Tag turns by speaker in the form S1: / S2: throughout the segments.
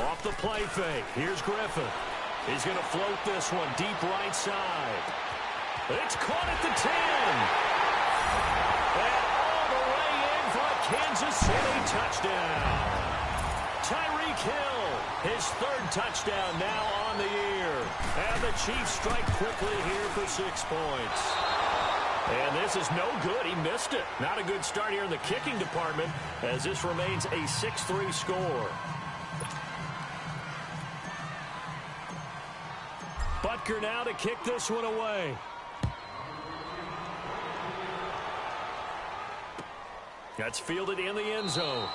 S1: Off the play fake. Here's Griffin. He's going to float this one deep right side. It's caught at the 10. And all the way in for a Kansas City touchdown. Tyreek Hill, his third touchdown now on the year. And the Chiefs strike quickly here for 6 points. And this is no good. He missed it. Not a good start here in the kicking department as this remains a 6-3 score. Butker now to kick this one away. That's fielded in the end zone.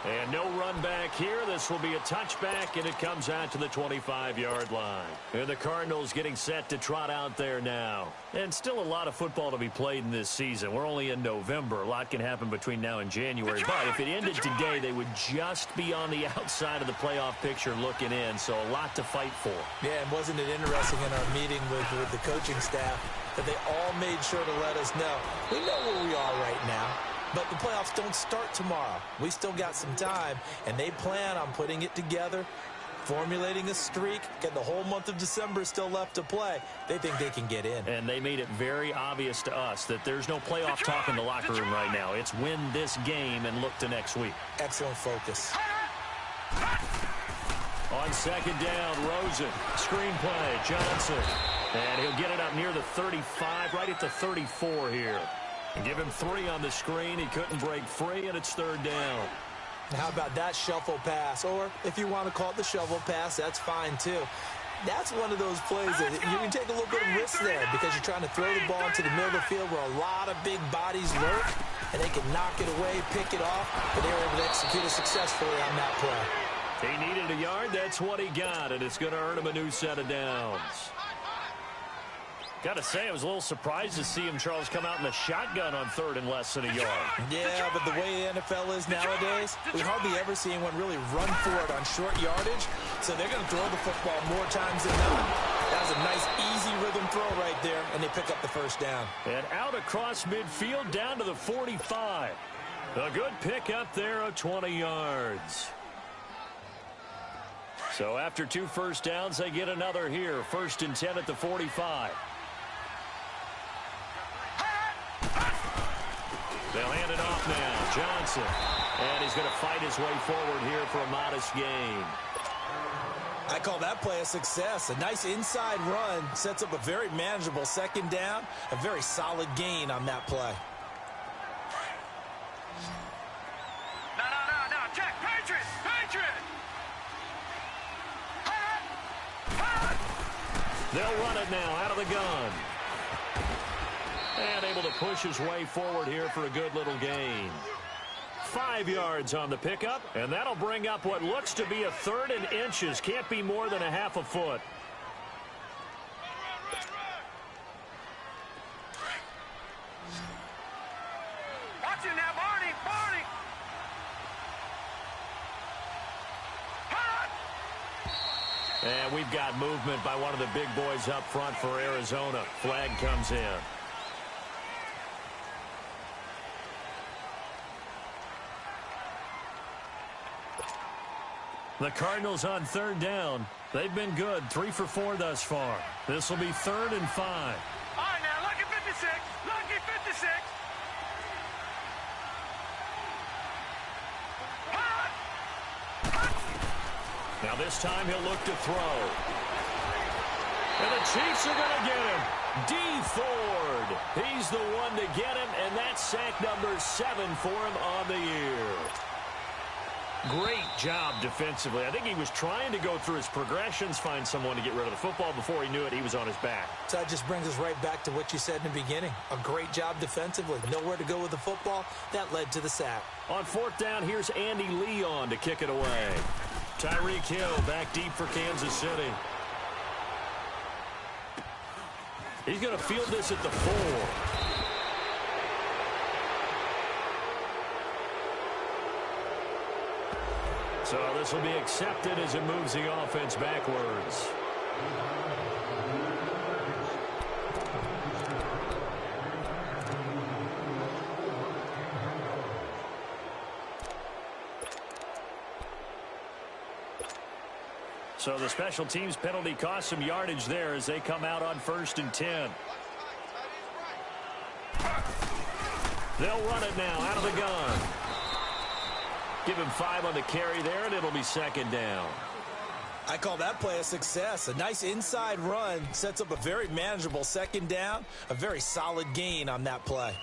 S1: And no run back here. This will be a touchback, and it comes out to the 25-yard line. And the Cardinals getting set to trot out there now. And still a lot of football to be played in this season. We're only in November. A lot can happen between now and January. But if it ended today, they would just be on the outside of the playoff picture looking in. So a lot to fight for.
S2: Yeah, and wasn't it interesting in our meeting with the coaching staff that they all made sure to let us know. We know where we are right now. But the playoffs don't start tomorrow. We still got some time, and they plan on putting it together, formulating a streak, getting the whole month of December still left to play. They think they can get in.
S1: And they made it very obvious to us that there's no playoff talk in the locker room right now. It's win this game and look to next week.
S2: Excellent focus.
S1: On second down, Rosen. Screen play, Johnson. And he'll get it up near the 35, right at the 34 here. Give him 3 on the screen. He couldn't break free, and it's third down.
S2: How about that shuffle pass? Or if you want to call it the shovel pass, that's fine too. That's one of those plays that you can take a little bit of risk there because you're trying to throw the ball into the middle of the field where a lot of big bodies lurk, and they can knock it away, pick it off, but they were able to execute it successfully on that play.
S1: He needed a yard. That's what he got, and it's going to earn him a new set of downs. Got to say, I was a little surprised to see him, Charles, come out in the shotgun on third and less than a yard.
S2: Yeah, but the way the NFL is nowadays, we hardly ever see anyone really run for it on short yardage. So they're going to throw the football more times than not. That was a nice, easy rhythm throw right there, and they pick up the first down.
S1: And out across midfield down to the 45. A good pick up there of 20 yards. So after 2 first downs, they get another here. 1st and 10 at the 45. They'll hand it off now. Johnson. And he's going to fight his way forward here for a modest gain.
S2: I call that play a success. A nice inside run sets up a very manageable second down. A very solid gain on that play.
S3: No. Check. Patriot.
S1: They'll run it now out of the gun. And able to push his way forward here for a good little gain. 5 yards on the pickup, and that'll bring up what looks to be a 3rd and inches. Can't be more than a half a foot.
S3: Watch it now, Barney.
S1: And we've got movement by one of the big boys up front for Arizona. Flag comes in. The Cardinals on 3rd down. They've been good, 3 for 4 thus far. This will be 3rd and 5.
S3: All right, now, lucky 56. Lucky 56.
S1: Now this time he'll look to throw. And the Chiefs are going to get him. D. Ford. He's the one to get him, and that's sack number 7 for him on the year. Great job defensively. I think he was trying to go through his progressions, find someone to get rid of the football. Before he knew it, he was on his back.
S2: So that just brings us right back to what you said in the beginning. A great job defensively. Nowhere to go with the football. That led to the sack.
S1: On 4th down, here's Andy Leon to kick it away. Tyreek Hill back deep for Kansas City. He's going to field this at the 4. So this will be accepted as it moves the offense backwards. So the special teams penalty cost some yardage there as they come out on 1st and 10. They'll run it now out of the gun. Give him 5 on the carry there, and it'll be 2nd down.
S2: I call that play a success. A nice inside run sets up a very manageable 2nd down. A very solid gain on that play.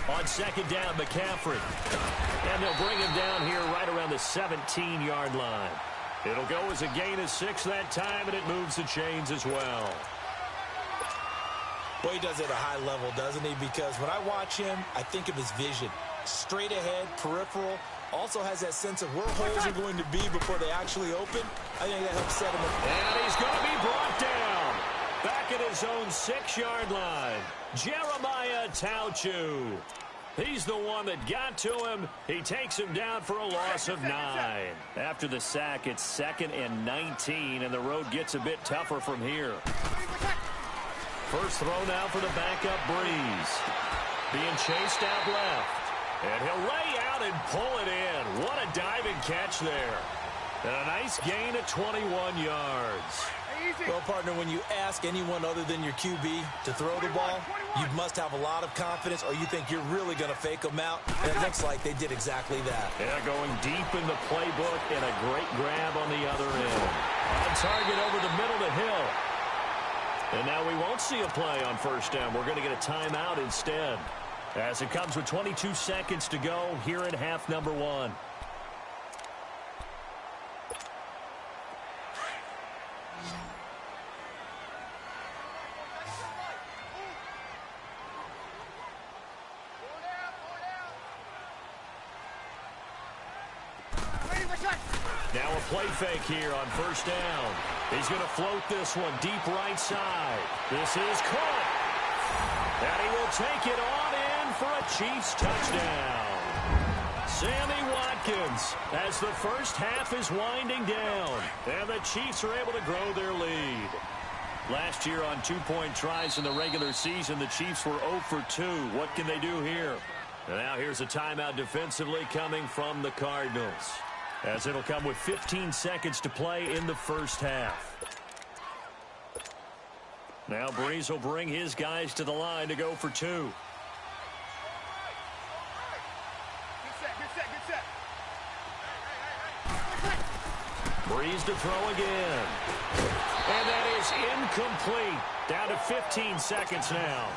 S1: On 2nd down, McCaffrey. And they'll bring him down here right around the 17-yard line. It'll go as a gain of 6 that time, and it moves the chains as well.
S2: Well, he does it at a high level, doesn't he? Because when I watch him, I think of his vision. Straight ahead, peripheral. Also has that sense of where holes are going to be before they actually open. I think that helps set him up.
S1: And he's going to be brought down. Back at his own 6-yard line. Jeremiah Tauchu. He's the one that got to him. He takes him down for a loss of 9. After the sack, it's 2nd and 19, and the road gets a bit tougher from here. First throw now for the backup Breeze. Being chased out left. And he'll lay out and pull it in. What a diving catch there. And a nice gain of 21 yards.
S2: Well, partner, when you ask anyone other than your QB to throw the ball, you must have a lot of confidence, or you think you're really going to fake them out. And it looks like they did exactly that.
S1: Yeah, going deep in the playbook and a great grab on the other end. On target over the middle to Hill. And now we won't see a play on 1st down. We're going to get a timeout instead. As it comes with 22 seconds to go here in half number 1. Now a play fake here on 1st down. He's going to float this one deep right side. This is caught. And he will take it on in for a Chiefs touchdown. Sammy Watkins as the first half is winding down. And the Chiefs are able to grow their lead. Last year on 2-point tries in the regular season, the Chiefs were 0 for 2. What can they do here? And now here's a timeout defensively coming from the Cardinals, as it'll come with 15 seconds to play in the first half. Now Breeze will bring his guys to the line to go for 2.
S3: Good set.
S1: Breeze to throw again. And that is incomplete. Down to 15 seconds now.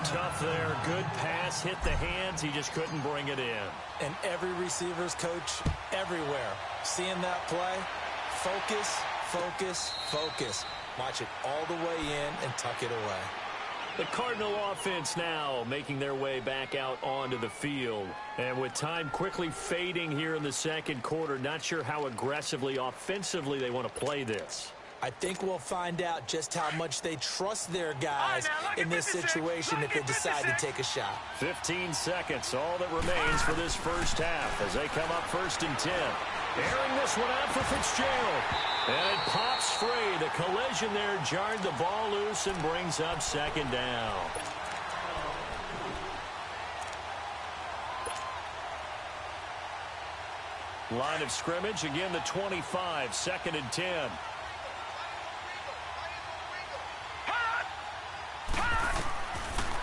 S1: Tough there. Good pass. Hit the hands. He just couldn't bring it in.
S2: And every receiver's coach everywhere. Seeing that play, focus, focus, focus. Watch it all the way in and tuck it away.
S1: The Cardinal offense now making their way back out onto the field. And with time quickly fading here in the second quarter, not sure how aggressively, offensively they want to play this.
S2: I think we'll find out just how much they trust their guys in this situation if they decide to take a shot.
S1: 15 seconds, all that remains for this first half as they come up 1st and 10. Airing this one out for Fitzgerald. And it pops free. The collision there jarred the ball loose and brings up 2nd down. Line of scrimmage, again the 25, 2nd and 10.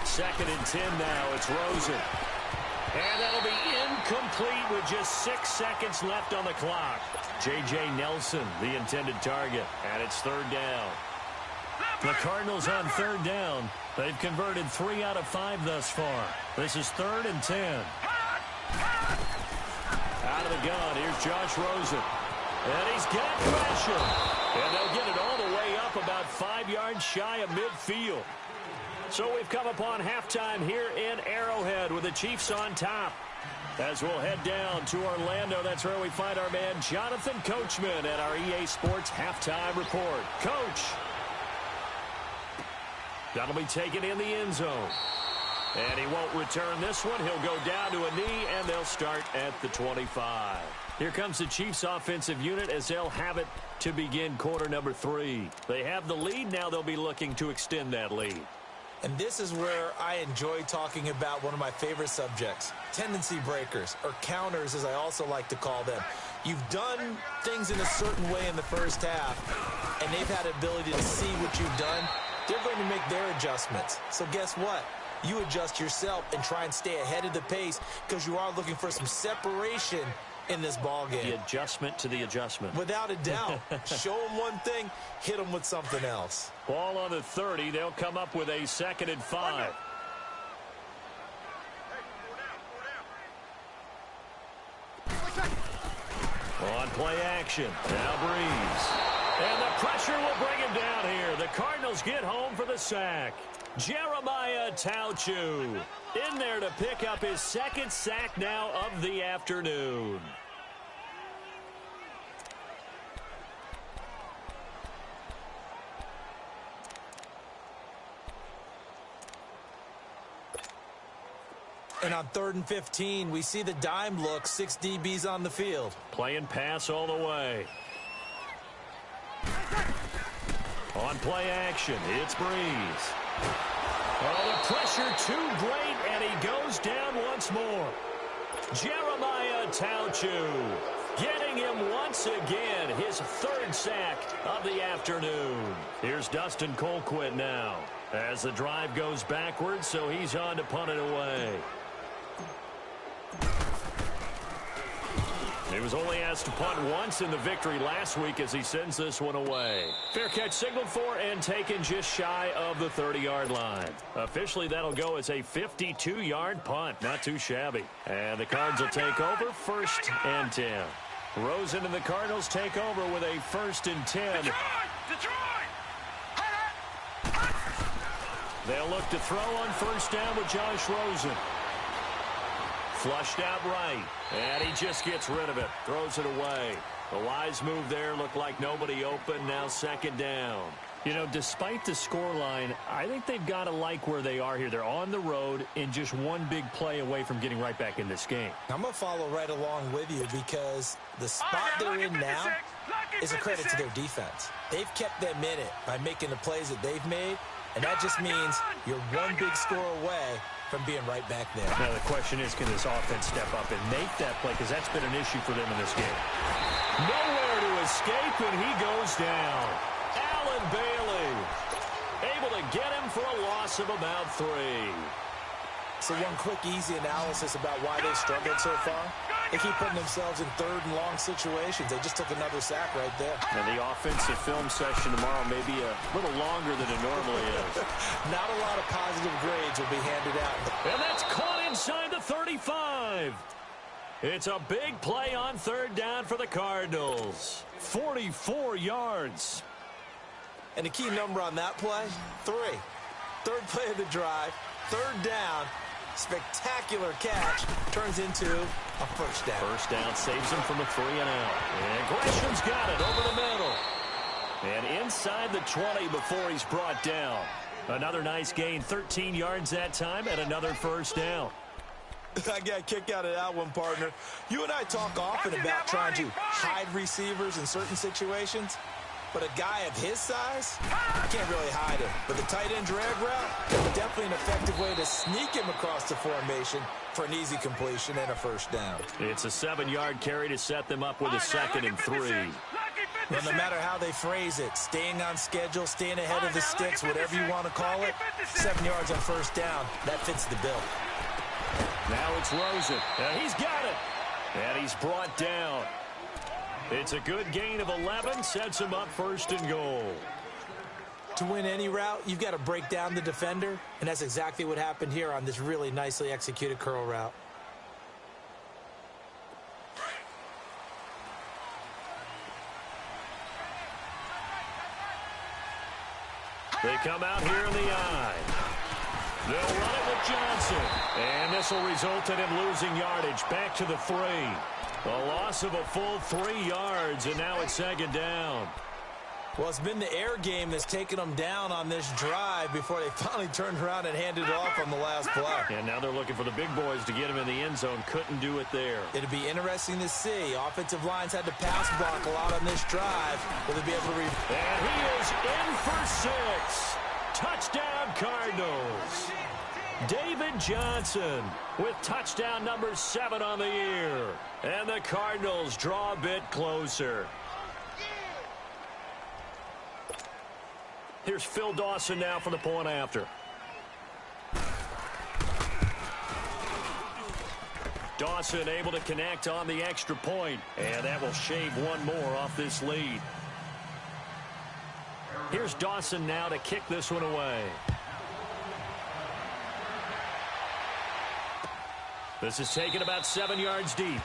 S1: Second and 10 now. It's Rosen. And that'll be incomplete with just 6 seconds left on the clock. J.J. Nelson, the intended target. And it's 3rd down. The Cardinals on 3rd down. They've converted 3 out of 5 thus far. This is 3rd and 10. Out of the gun, here's Josh Rosen. And he's got pressure. And they'll get it all the way up about 5 yards shy of midfield. So we've come upon halftime here in Arrowhead with the Chiefs on top. As we'll head down to Orlando, that's where we find our man Jonathan Coachman at our EA Sports Halftime Report. Coach. That'll be taken in the end zone. And he won't return this one. He'll go down to a knee, and they'll start at the 25. Here comes the Chiefs offensive unit as they'll have it to begin quarter number 3. They have the lead. Now they'll be looking to extend that lead.
S2: And this is where I enjoy talking about one of my favorite subjects, tendency breakers, or counters as I also like to call them. You've done things in a certain way in the first half, and they've had the ability to see what you've done. They're going to make their adjustments. So guess what? You adjust yourself and try and stay ahead of the pace because you are looking for some separation in this ball game.
S1: The adjustment to the adjustment.
S2: Without a doubt. Show them one thing, hit them with something else.
S1: Ball on the 30. They'll come up with a 2nd and 5. On play action. Now Breeze. And the pressure will bring him down here. The Cardinals get home for the sack. Jeremiah Tauchu in there to pick up his 2nd sack now of the afternoon.
S2: And on 3rd and 15, we see the dime look, 6 DBs on the field.
S1: Playing pass all the way. On play action, it's Breeze. Oh, the pressure too great, and he goes down once more. Jeremiah Tauchu getting him once again, his 3rd sack of the afternoon. Here's Dustin Colquitt now as the drive goes backwards, so he's on to punt it away. He was only asked to punt once in the victory last week as he sends this one away. Fair catch signaled for and taken just shy of the 30-yard line. Officially, that'll go as a 52-yard punt. Not too shabby. And the Cards will take over 1st and 10. Rosen and the Cardinals take over with a 1st and 10.
S3: Detroit!
S1: They'll look to throw on 1st down with Josh Rosen. Flushed out right, and he just gets rid of it, throws it away. A wise move there, looked like nobody open, now 2nd down. You know, despite the scoreline, I think they've got to like where they are here. They're on the road and just one big play away from getting right back in this game.
S2: I'm going to follow right along with you because the spot they're in now is a credit to their defense. They've kept them in it by making the plays that they've made, and that just means you're one big score away from being right back there.
S1: Now the question is, can this offense step up and make that play? Because that's been an issue for them in this game. Nowhere to escape, and he goes down. Allen Bailey able to get him for a loss of about 3.
S2: So one quick, easy analysis about why they've struggled so far. They keep putting themselves in 3rd and long situations. They just took another sack right there.
S1: And the offensive film session tomorrow may be a little longer than it normally is.
S2: Not a lot of positive grades will be handed out.
S1: And that's caught inside the 35. It's a big play on 3rd down for the Cardinals. 44 yards.
S2: And the key number on that play, 3. 3rd play of the drive, 3rd down. Spectacular catch turns into a 1st down.
S1: 1st down saves him from a 3 and out. And Gresham's got it over the middle. And inside the 20 before he's brought down. Another nice gain, 13 yards that time, and another 1st down.
S2: I got a kick out of that one, partner. You and I talk often about trying to hide receivers in certain situations. But a guy of his size, you can't really hide him. But the tight end drag route, definitely an effective way to sneak him across the formation for an easy completion and a 1st down.
S1: It's a 7-yard carry to set them up with a 2nd and 3.
S2: Well, no matter how they phrase it, staying on schedule, staying ahead of the sticks, whatever you want to call it, 7 yards on 1st down, that fits the bill.
S1: Now it's Rosen. He's got it. And he's brought down. It's a good gain of 11, sets him up 1st and goal.
S2: To win any route, you've got to break down the defender, and that's exactly what happened here on this really nicely executed curl route.
S1: They come out here in the eye. They'll run it with Johnson. And this will result in him losing yardage back to the 3. A loss of a full 3 yards, and now it's 2nd down.
S2: Well, it's been the air game that's taken them down on this drive before they finally turned around and handed it off on the last play.
S1: And now they're looking for the big boys to get him in the end zone. Couldn't do it there.
S2: It'll be interesting to see. Offensive lines had to pass block a lot on this drive. Will they be able to
S1: And he is in for 6. Touchdown, Cardinals. David Johnson with touchdown number 7 on the year. And the Cardinals draw a bit closer. Here's Phil Dawson now for the point after. Dawson able to connect on the extra point, and that will shave one more off this lead. Here's Dawson now to kick this one away. This is taken about 7 yards deep.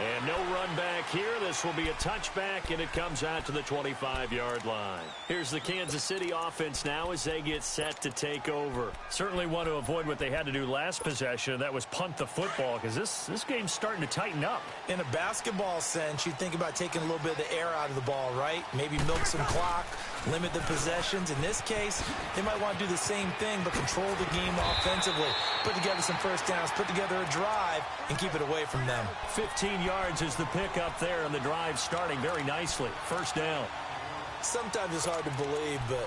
S1: And no run back here. This will be a touchback, and it comes out to the 25-yard line. Here's the Kansas City offense now as they get set to take over. Certainly want to avoid what they had to do last possession. That was punt the football, because this game's starting to tighten up.
S2: In a basketball sense, you think about taking a little bit of the air out of the ball, right? Maybe milk some clock, limit the possessions. In this case, they might want to do the same thing, but control the game offensively. Put together some first downs, put together a drive, and keep it away from them.
S1: 15 yards is the pickup there, and the drive starting very nicely. First down.
S2: Sometimes it's hard to believe, but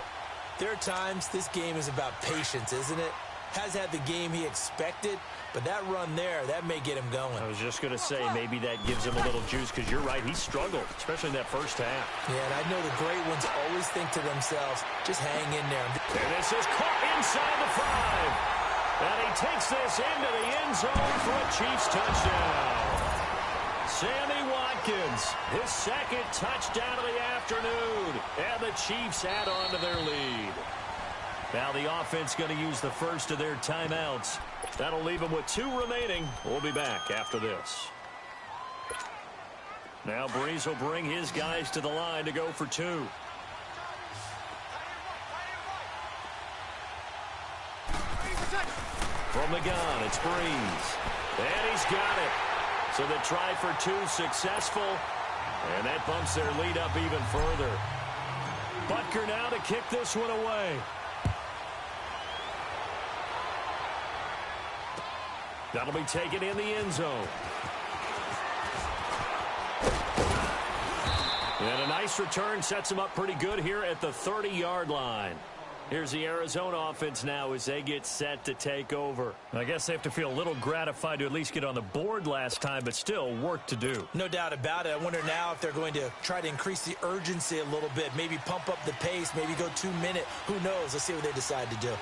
S2: there are times this game is about patience, isn't it? Has had the game he expected, but that run there, that may get him going.
S1: I was just going to say, maybe that gives him a little juice, because you're right, he struggled, especially in that first half.
S2: Yeah, and I know the great ones always think to themselves, just hang in there.
S1: And this is caught inside the 5. And he takes this into the end zone for a Chiefs touchdown. Sammy Watkins, his second touchdown of the afternoon. And the Chiefs add on to their lead. Now the offense going to use the first of their timeouts. That'll leave them with 2 remaining. We'll be back after this. Now Breeze will bring his guys to the line to go for 2. From the gun, it's Breeze. And he's got it. So the try for 2 successful. And that bumps their lead up even further. Butker now to kick this one away. That'll be taken in the end zone. And a nice return sets him up pretty good here at the 30-yard line. Here's the Arizona offense now as they get set to take over. I guess they have to feel a little gratified to at least get on the board last time, but still work to do.
S2: No doubt about it. I wonder now if they're going to try to increase the urgency a little bit, maybe pump up the pace, maybe go 2-minute. Who knows? Let's see what they decide to do.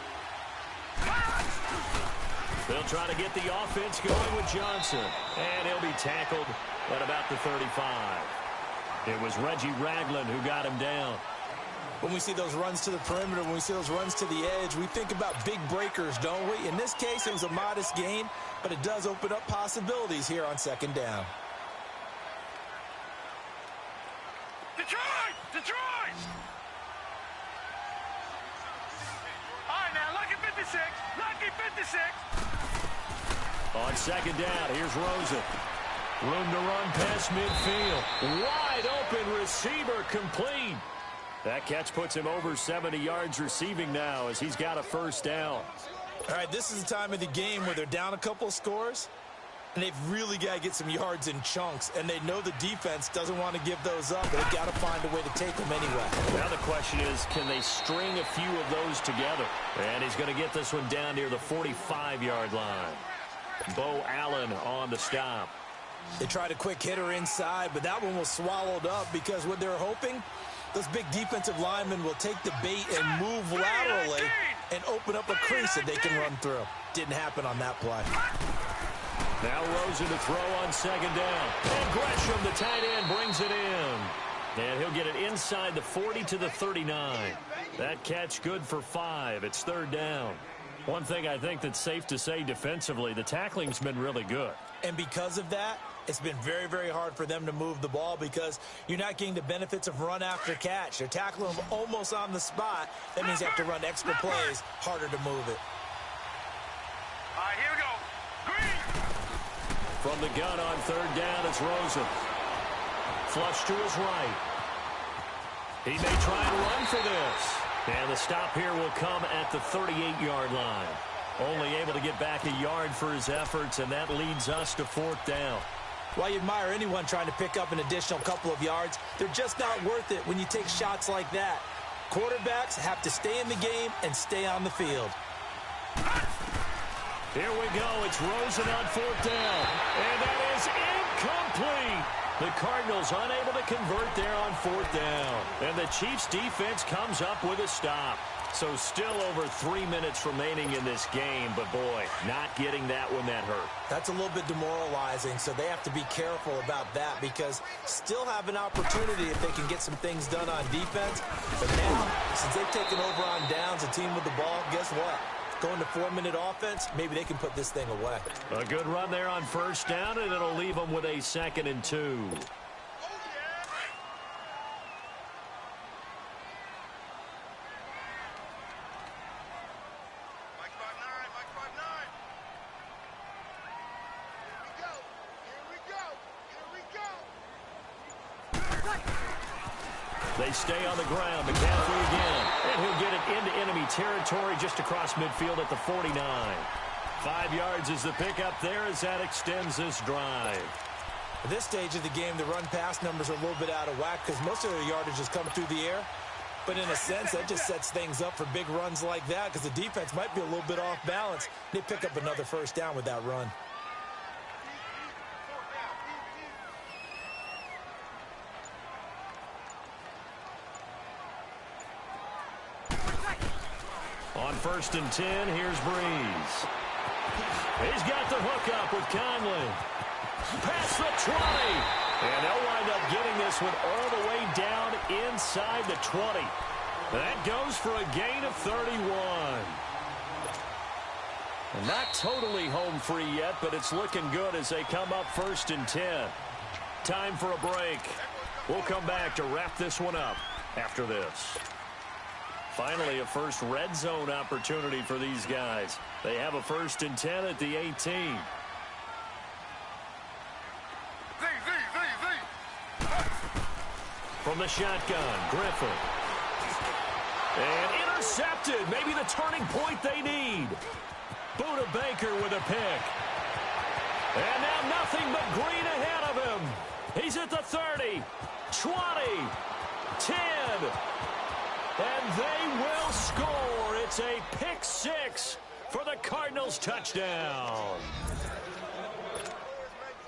S1: They'll try to get the offense going with Johnson, and he'll be tackled at about the 35. It was Reggie Ragland who got him down.
S2: When we see those runs to the perimeter, when we see those runs to the edge, we think about big breakers, don't we? In this case, it was a modest gain, but it does open up possibilities here on second down.
S3: Detroit! Detroit! All right, now, lucky 56. Lucky 56.
S1: On second down, here's Rosen. Room to run past midfield. Wide open receiver complete. That catch puts him over 70 yards receiving now as he's got a first down.
S2: All right, this is the time of the game where they're down a couple of scores, and they've really got to get some yards in chunks, and they know the defense doesn't want to give those up, but they've got to find a way to take them anyway.
S1: Now the question is, can they string a few of those together? And he's going to get this one down near the 45-yard line. Bo Allen on the stop.
S2: They tried a quick hitter inside, but that one was swallowed up because what they're hoping, those big defensive linemen will take the bait and move laterally and open up a crease that they can run through. Didn't happen on that play.
S1: Now Rosen to throw on second down. And Gresham, the tight end, brings it in. And he'll get it inside the 40 to the 39. That catch good for 5. It's third down. One thing I think that's safe to say defensively, the tackling's been really good.
S2: And because of that, it's been very, very hard for them to move the ball because you're not getting the benefits of run after catch. They're tackling them almost on the spot. That means they have to run extra plays, harder to move it.
S3: All right, here we go. Green.
S1: From the gun on third down, it's Rosen. Flush to his right. He may try and run for this. And the stop here will come at the 38-yard line. Only able to get back a yard for his efforts, and that leads us to 4th down.
S2: While you admire anyone trying to pick up an additional couple of yards, they're just not worth it when you take shots like that. Quarterbacks have to stay in the game and stay on the field.
S1: Here we go. It's Rosen on 4th down. And that is incomplete. The Cardinals unable to convert there on 4th down. And the Chiefs defense comes up with a stop. So still over 3 minutes remaining in this game. But, boy, not getting that when that hurt.
S2: That's a little bit demoralizing, so they have to be careful about that because still have an opportunity if they can get some things done on defense. But now, since they've taken over on downs, a team with the ball, guess what? Going to 4-minute offense, maybe they can put this thing away.
S1: A good run there on 1st down, and it'll leave them with a 2nd and 2. They stay on the ground. McCaffrey again. And he'll get it into enemy territory just across midfield at the 49. 5 yards is the pickup there as that extends this drive.
S2: At this stage of the game, the run-pass numbers are a little bit out of whack because most of their yardage is coming through the air. But in a sense, that just sets things up for big runs like that because the defense might be a little bit off balance. They pick up another 1st down with that run.
S1: On 1st and 10, here's Breeze. He's got the hook up with Conley. Past the 20. And they'll wind up getting this one all the way down inside the 20. That goes for a gain of 31. And not totally home free yet, but it's looking good as they come up 1st and 10. Time for a break. We'll come back to wrap this one up after this. Finally, a first red zone opportunity for these guys. They have a 1st and 10 at the 18. From the shotgun, Griffin. And intercepted. Maybe the turning point they need. Buda Baker with a pick. And now nothing but green ahead of him. He's at the 30, 20, 10. And they will score. It's a pick 6 for the Cardinals touchdown.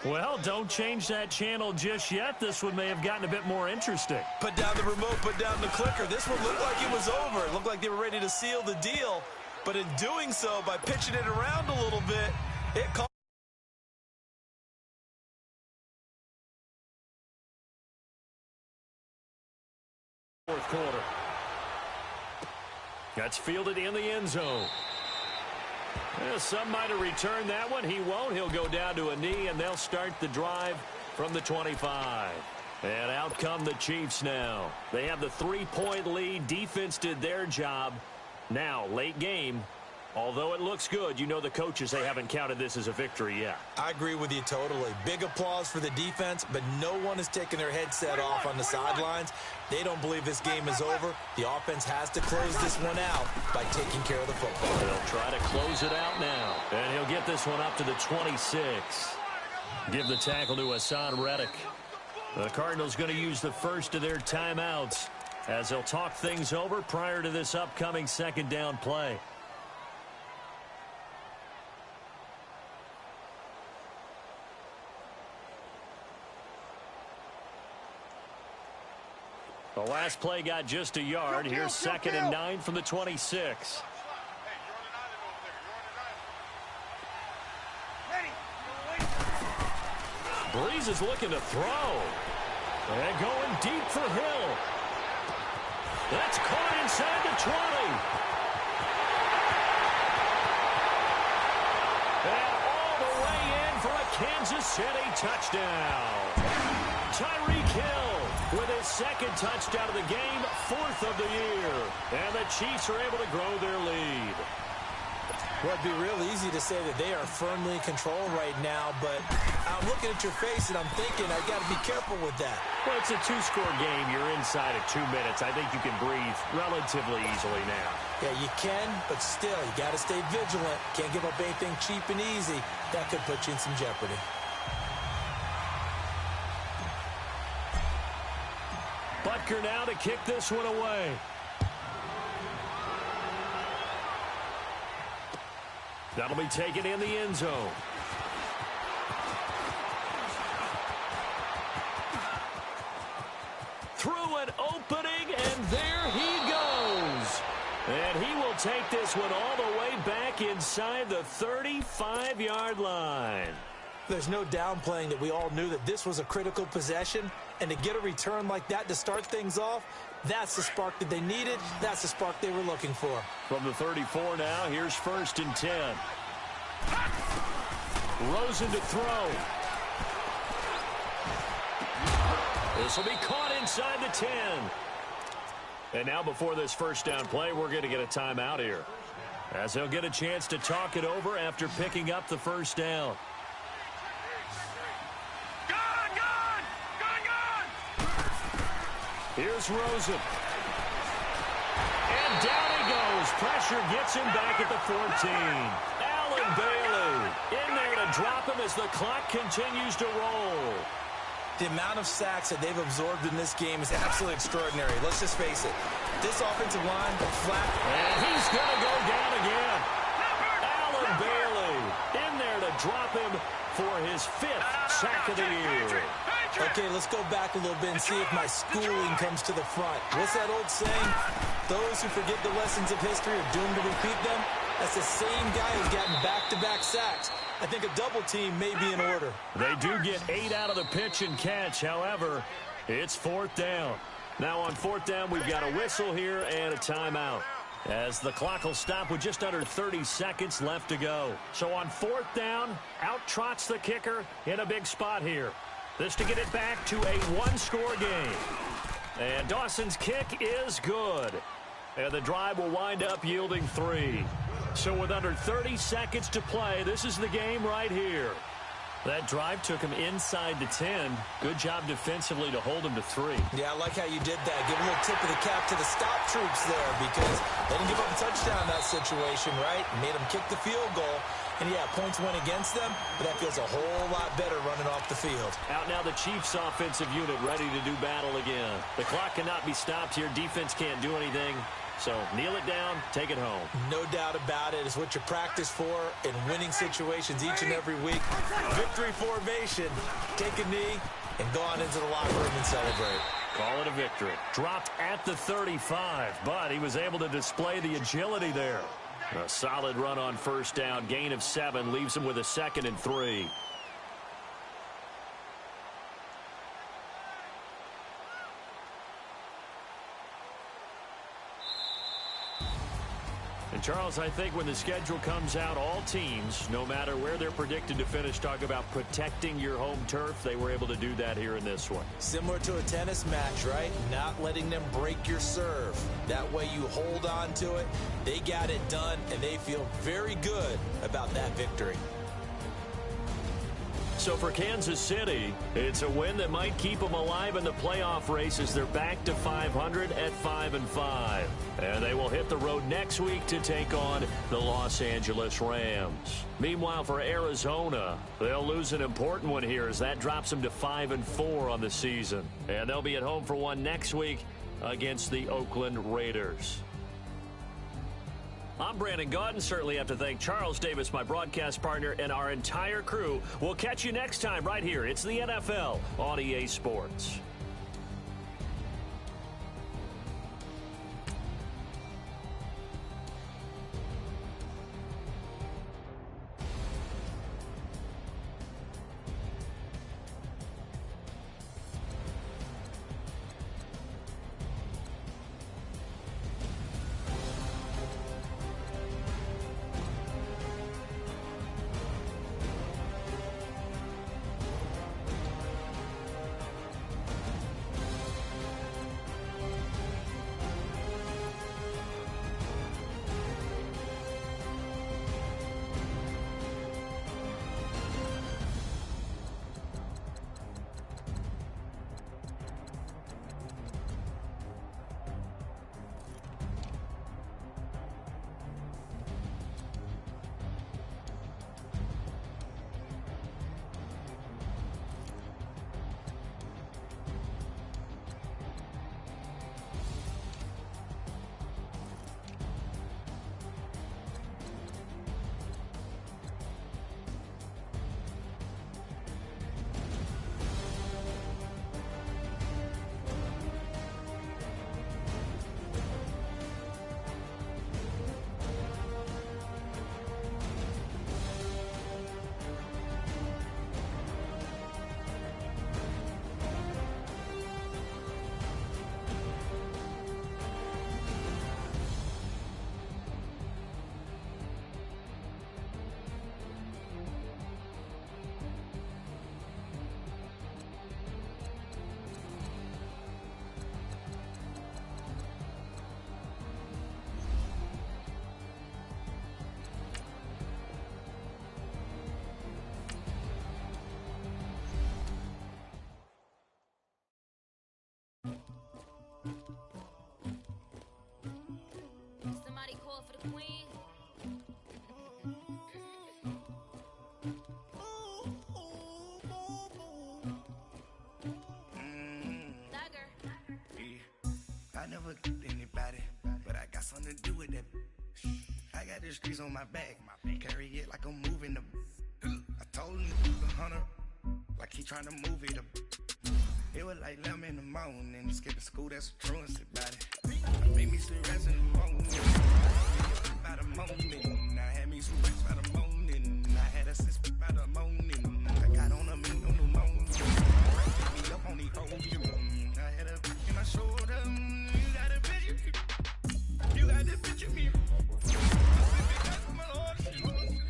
S1: Well, don't change that channel just yet. This one may have gotten a bit more interesting.
S2: Put down the remote, put down the clicker. This one looked like it was over. It looked like they were ready to seal the deal. But in doing so, by pitching it around a little bit, it caught.
S1: Fourth quarter. That's fielded in the end zone. Well, some might have returned that one. He won't. He'll go down to a knee, and they'll start the drive from the 25. And out come the Chiefs now. They have the 3-point lead. Defense did their job. Now, late game. Although it looks good, you know the coaches, they haven't counted this as a victory yet.
S2: I agree with you totally. Big applause for the defense, but no one is taking their headset off on the sidelines. They don't believe this game is over. The offense has to close this one out by taking care of the football.
S1: They'll try to close it out now. And he'll get this one up to the 26. Give the tackle to Hassan Reddick. The Cardinals going to use the first of their timeouts as they'll talk things over prior to this upcoming 2nd down play. The last play got just a yard. Here's 2nd and 9 from the 26. Breeze is looking to throw. And going deep for Hill. That's caught inside the 20. And all the way in for a Kansas City touchdown. Tyreek Hill with his 2nd touchdown of the game, 4th of the year. And the Chiefs are able to grow their lead.
S2: Well, it'd be real easy to say that they are firmly in control right now, but I'm looking at your face and I'm thinking I got to be careful with that.
S1: Well, it's a two-score game. You're inside of 2 minutes. I think you can breathe relatively easily now.
S2: Yeah, you can, but still, you got to stay vigilant. Can't give up anything cheap and easy. That could put you in some jeopardy.
S1: Butker now to kick this one away. That'll be taken in the end zone. Through an opening, and there he goes. And he will take this one all the way back inside the 35-yard line.
S2: There's no downplaying that we all knew that this was a critical possession, and to get a return like that to start things off, that's the spark that they needed. That's the spark they were looking for.
S1: From the 34 now, here's 1st and 10. Rosen to throw. This will be caught inside the 10. And now before this first down play, we're going to get a timeout here, as they'll get a chance to talk it over after picking up the first down. Here's Rosen. And down he goes. Pressure gets him back at the 14. Allen Bailey in there to drop him as the clock continues to roll.
S2: The amount of sacks that they've absorbed in this game is absolutely extraordinary. Let's just face it. This offensive line, flat.
S1: And he's going to go down again. Allen Bailey in there to drop him for his 5th sack of the year.
S2: Okay, let's go back a little bit and see if my schooling comes to the front. What's that old saying? Those who forget the lessons of history are doomed to repeat them. That's the same guy who's gotten back-to-back sacks. I think a double team may be in order.
S1: They do get 8 out of the pitch and catch. However, it's 4th down. Now on 4th down, we've got a whistle here and a timeout, as the clock will stop with just under 30 seconds left to go. So on 4th down, out trots the kicker in a big spot here. This to get it back to a one-score game. And Dawson's kick is good. And the drive will wind up yielding 3. So with under 30 seconds to play, this is the game right here. That drive took him inside the 10. Good job defensively to hold him to 3.
S2: Yeah, I like how you did that. Give a little tip of the cap to the stop troops there, because they didn't give up a touchdown in that situation, right? Made them kick the field goal. And, yeah, points went against them, but that feels a whole lot better running off the field.
S1: Out now the Chiefs offensive unit ready to do battle again. The clock cannot be stopped here. Defense can't do anything. So kneel it down, take it home.
S2: No doubt about it. It's what you practice for in winning situations each and every week. Victory formation. Take a knee and go on into the locker room and celebrate.
S1: Call it a victory. Dropped at the 35, but he was able to display the agility there. A solid run on 1st down. Gain of 7 leaves him with a 2nd and 3. And Charles, I think when the schedule comes out, all teams, no matter where they're predicted to finish, talk about protecting your home turf. They were able to do that here in this one.
S2: Similar to a tennis match, right? Not letting them break your serve. That way you hold on to it. They got it done, and they feel very good about that victory.
S1: So for Kansas City, it's a win that might keep them alive in the playoff race as they're back to 500 at 5-5. And they will hit the road next week to take on the Los Angeles Rams. Meanwhile, for Arizona, they'll lose an important one here as that drops them to 5-4 on the season. And they'll be at home for one next week against the Oakland Raiders. I'm Brandon Gaudin. Certainly have to thank Charles Davis, my broadcast partner, and our entire crew. We'll catch you next time right here. It's the NFL on EA Sports.
S4: queen. Dagger.
S5: I never get anybody, but I got something to do with that. I got the streets on my back, carry it like I'm moving them. I told him to the hunter, like he trying to move it up. It was like 11 in the morning, skipping school, that's a truancy about it. I made me some rest in the morning, by the morning. I had me some rest by the morning. I had a sis by the morning. I got on a mean on the morning. Pick me up on the ocean. I had a bitch in my shoulder. You got a bitch, you got this bitch in me.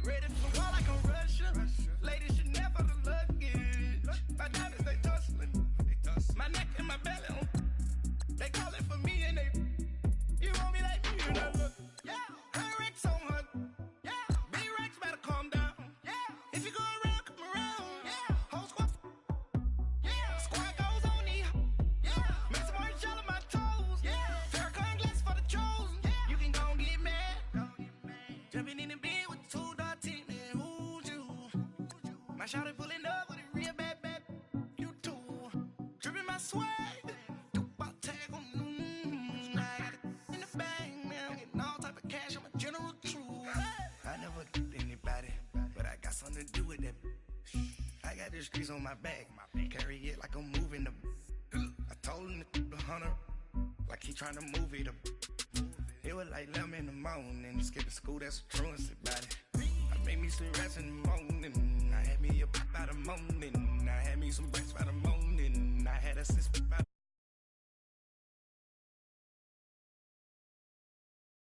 S5: Ready for war like a Russian. Ladies should never the luggage. My diamonds they tussling. My neck and my belly on. They call it for me and they. You want me like me and I look. Yeah, her Rex on her. Yeah, B-Rex better calm down. Yeah, if you go around, come around. Yeah, whole squad. Yeah, squad goes on me. Yeah, make some orange gel on my toes. Yeah, Farrakhan glass for the chosen. Yeah, you can go and get mad. Jumping in the bed with 2 dots in it. Who's you? My shawty pulling up with a real bad. You too. Dripping my swag. Do about tag on. I got it in the bag, man. I'm getting all type of cash. I'm a general true. I never get anybody, but I got something to do with that. I got the streets on my back, carry it like I'm moving them. I told him to the hunter, like he trying to move it up. It was like 11 in the morning, skipping school, that's a truancy about it. I made me some rest in the morning. I had me up by the morning. I had me some breaks by the